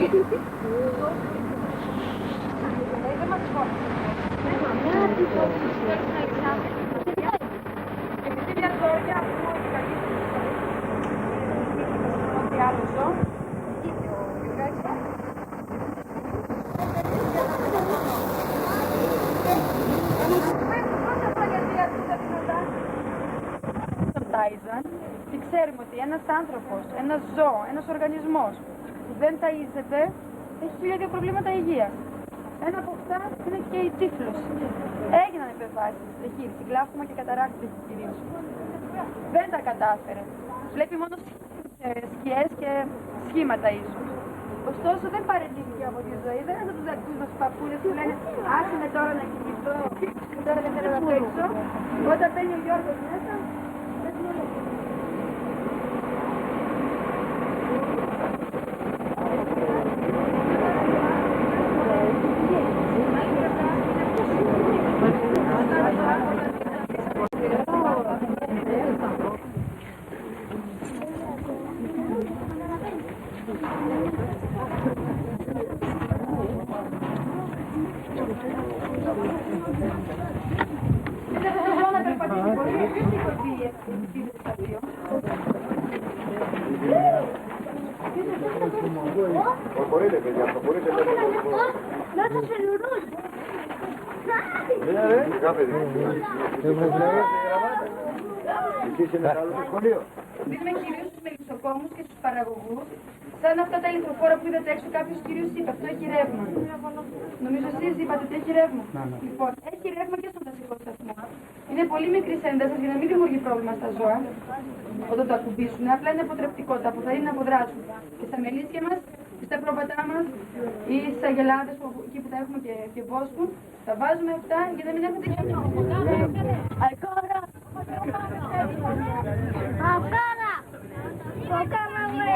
Και ξέρουμε ότι ένας άνθρωπος, ένας ζώο, ένας οργανισμός που δεν ταΐζεται έχει χίλια προβλήματα υγείας. Ένα από αυτά είναι και η τύφλωση. Έγιναν επεμβάσεις στη διαχείριση, γλάφτωμα και καταράκτη κυρίως. Δεν τα κατάφερε. Βλέπει μόνο σκιές και σχήματα ίσως. Ωστόσο δεν παραιτήθηκε από τη ζωή, δεν είναι από τους δακτούς μας παππούδες που λένε άσε με τώρα να κοιμηθώ και τώρα δεν θέλω να παίξω. Όταν μπαίνει ο Γιώργος μέσα, δεν θέλω να παίξω. Προχωρείτε, παιδιά, προχωρείτε. Να το σελουρούν. Εσείς είναι καλό στο σχολείο. Δίνουμε κυρίως στους μελισσοκόμους και στους παραγωγούς. Σαν αυτά τα ηλεκτροφόρα που είδατε έξω, κάποιος κυρίως είπε, αυτό έχει ρεύμα. Νομίζω εσείς είπατε ότι έχει ρεύμα. Λοιπόν, έχει ρεύμα και στον δασικό σταθμό. Είναι πολύ μικρή ένταση για να μην δημιουργεί πρόβλημα στα ζώα όταν το ακουμπήσουν. Απλά είναι αποτρεπτικότητα που θα είναι να αποδράσουν. Και στα μελίσια μας, στα πρόπατά μας ή στις αγελάδες εκεί που τα έχουμε και βόσκουν, θα βάζουμε αυτά για να μην έχουν τέτοια πρόβλημα. Αικόρα! Αικόρα! Το κάναμε!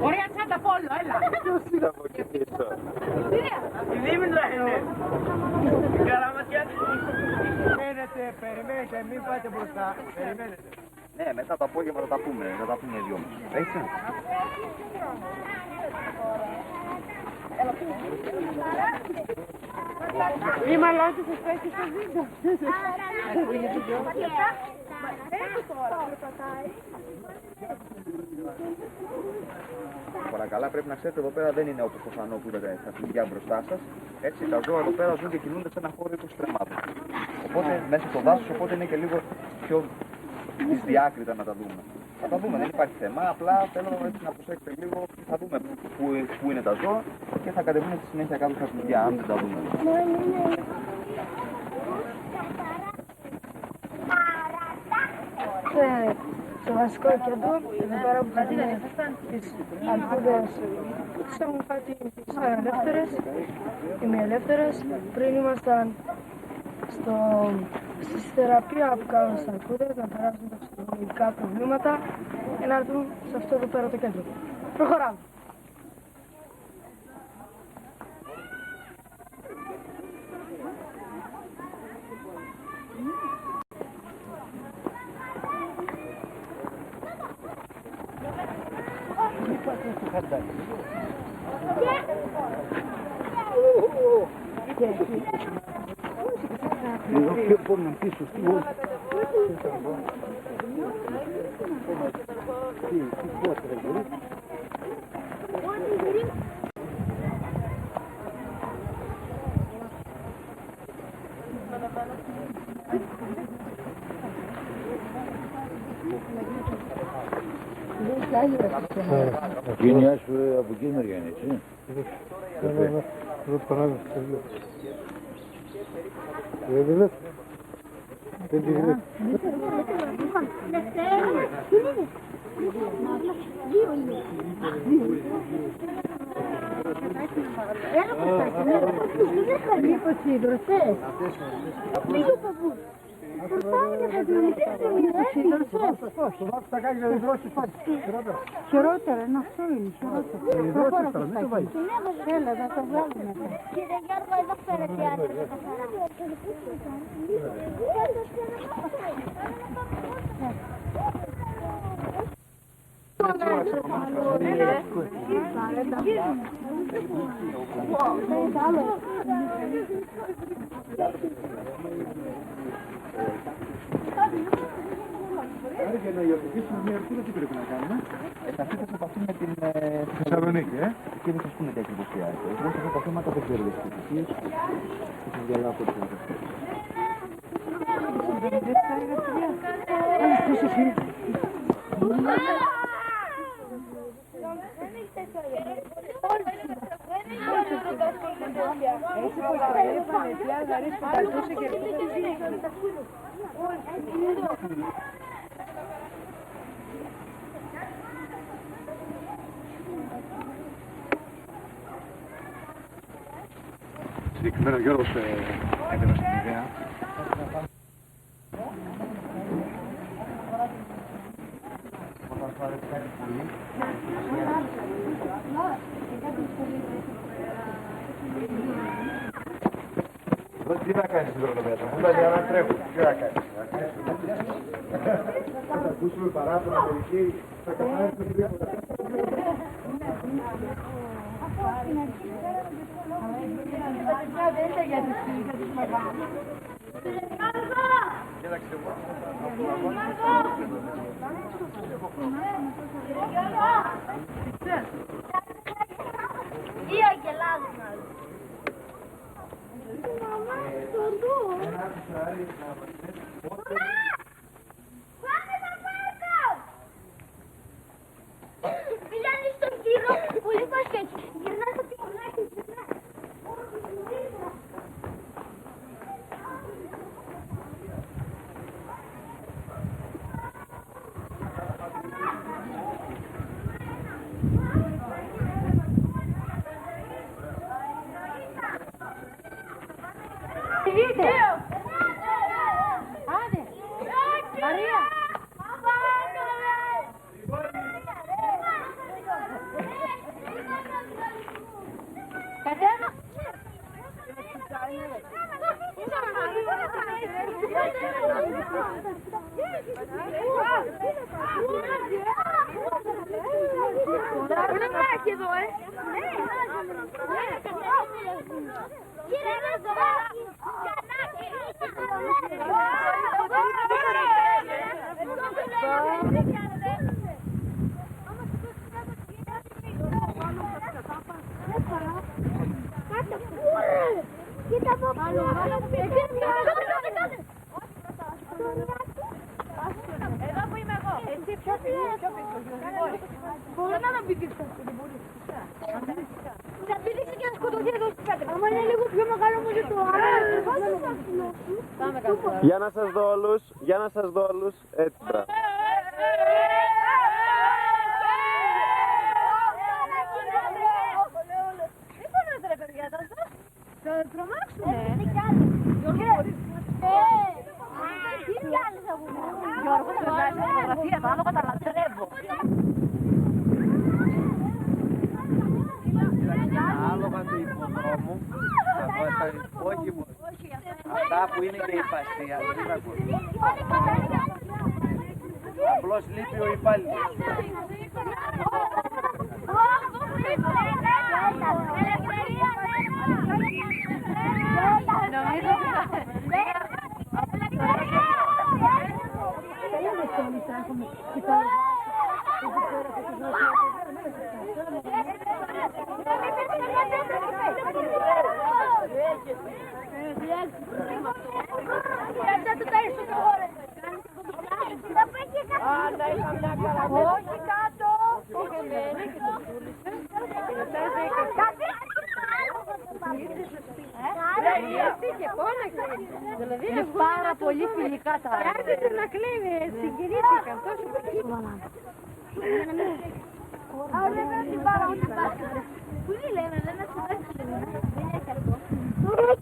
Ωραία τσάντα πόλο, έλα. Ποιος είναι από εκεί πίσω? Η Δήμητρα είναι. Η Καραματιά. Περιμένετε, μην πάτε μπροστά. Περιμένετε. Ναι, μετά το απόγευμα θα τα πούμε οι δυο μας. Έτσι. Η μαλάτη σας πέσει στο βίντεο. Παρακαλά, πρέπει να ξέρετε εδώ πέρα δεν είναι όπως το φανό που είδατε στα φλουριά μπροστά σας. Έτσι τα ζώα εδώ πέρα ζουν και κινούνται σε ένα χώρο 20 τρεμάτων. Οπότε μέσα στο δάσος, οπότε είναι και λίγο πιο δυσδιάκριτα να τα δούμε. Θα τα δούμε, δεν υπάρχει θέμα, απλά θέλω έτσι να προσέξετε λίγο, θα δούμε πού είναι τα ζώα και θα κατεβούν στη συνέχεια κάτω στα φλουριά, αν δεν τα δούμε. Στο βασικό κέντρο, εδώ πέρα που θα δίνει τις αλκούδες, τις έχουν φάει τις ελεύθερες, οι μη ελεύθερες. Πριν ήμασταν στη θεραπεία που κάνουν στις αλκούδες, να περάσουν τα ψυχολογικά προβλήματα και να έρθουν σε αυτό εδώ πέρα το κέντρο. Προχωράμε. Εδώ πιο πόνο πίσω, τι πώς ρε γύρι. Γενιά σου από εκεί μεριά είναι, έτσι. Εδώ παράδειγμα. Δεν τη βλέπω. Δεν τη βλέπω. Έλα Κωστάκη, μήπως υδρωσές. Λίγο παππούς. Χειρότερα, ένα αυτό είναι, χειρότερο. Προχώρα Κωστάκη. Έλα, θα το βγάλουμε. Κύριε Γιώργο, εδώ φέρετε άντρες τα καθαρά. Άρα για να υιοθετήσουμε μια ευθύνη τι πρέπει να κάνουμε? Θα έρθετε σε επαφή με την Θεσσαλονίκη, και δεν σας πούνε τι ακριβώς χρειάζεται. Εγώ σε αυτά τα θέματα δεν ξέρω τις specifics και σας διαλάβω τις specifics. Συγκεκριμένα Γιώργος έδωσε την ιδέα. Τι να κάνεις την χρονομέτρα, μου λέει να τρέχουν, τι να κάνεις. Θα ακούσουμε παράπονα μερικοί, θα καθαρίσουμε τίποτα. Ή ο Αγγελάδος μάλλον. Μαμά, στον δω. Πάμε να πάρκο! Πηγαίνεις στον κύριο, πολύ πασχέτσι. Γυρνάς από την κονάκι, γυρνάς. Άντε, Μαρία. Κατέβα. Είναι μάχη εδώ, Κύριε Ρεζοράκη, κοίτα από πάνω. Εδώ που είμαι εγώ. Εσύ πιο πίσω. Μπορώ να τον πηδήξω. Θα πηδήξει και να σκοτωθεί εδώ στις πέτρες. Άμα είναι λίγο πιο μεγάλο μου το άλλο. Για να σας δω όλους, για να σας δω όλους, έτσι μπράβο. Δεν φωνάζετε ρε παιδιά, θα τρομάξουνε. Γιώργο, σε βγάζει φωτογραφία πάνω, καταλατρεύω. Άλογα του υποδρόμου, όχι μόνο. Αυτά που είναι και η παστία, δεν ακούω. Απλώς λείπει ο υπάλληλος. Όχι κάτω! Είναι πάρα πολύ φιλικά τα άλλα. Άρχισε να κλείνει, συγκινήθηκαν τόσο πολύ. Άρα δεν πρέπει να την πάρω ούτε Πού είναι η Λένα, Λένα στο δεύτερο. Δεν έχει αυτό.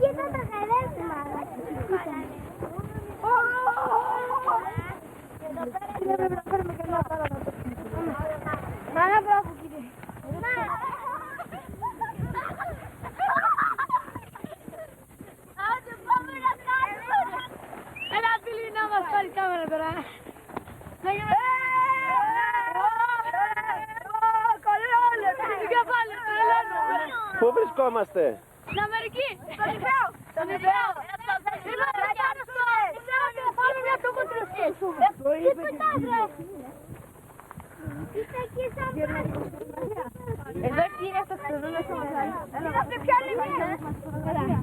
Κοίτα τα χαρέσιμα. Πρέπει να φέρουμε και μια πάρα να το πούμε. Μάνα, μπράβο κύριε. Άντε πάμε να κάνουμε. Έλα φίλοι να μας πάρει κάμερα τώρα. Να γίνουμε... Καλή όλη, και πάλι τρελαίνουμε. Πού βρισκόμαστε? Στην Αμερική. Στον Ιππέο. Στον Ιππέο. Πάμε μια τομοτροφία. Τι πετάς ρε. Είστε εκεί σαν Εδώ εκεί είναι αυτό το δούλο. Έλα, πια άλλη μία.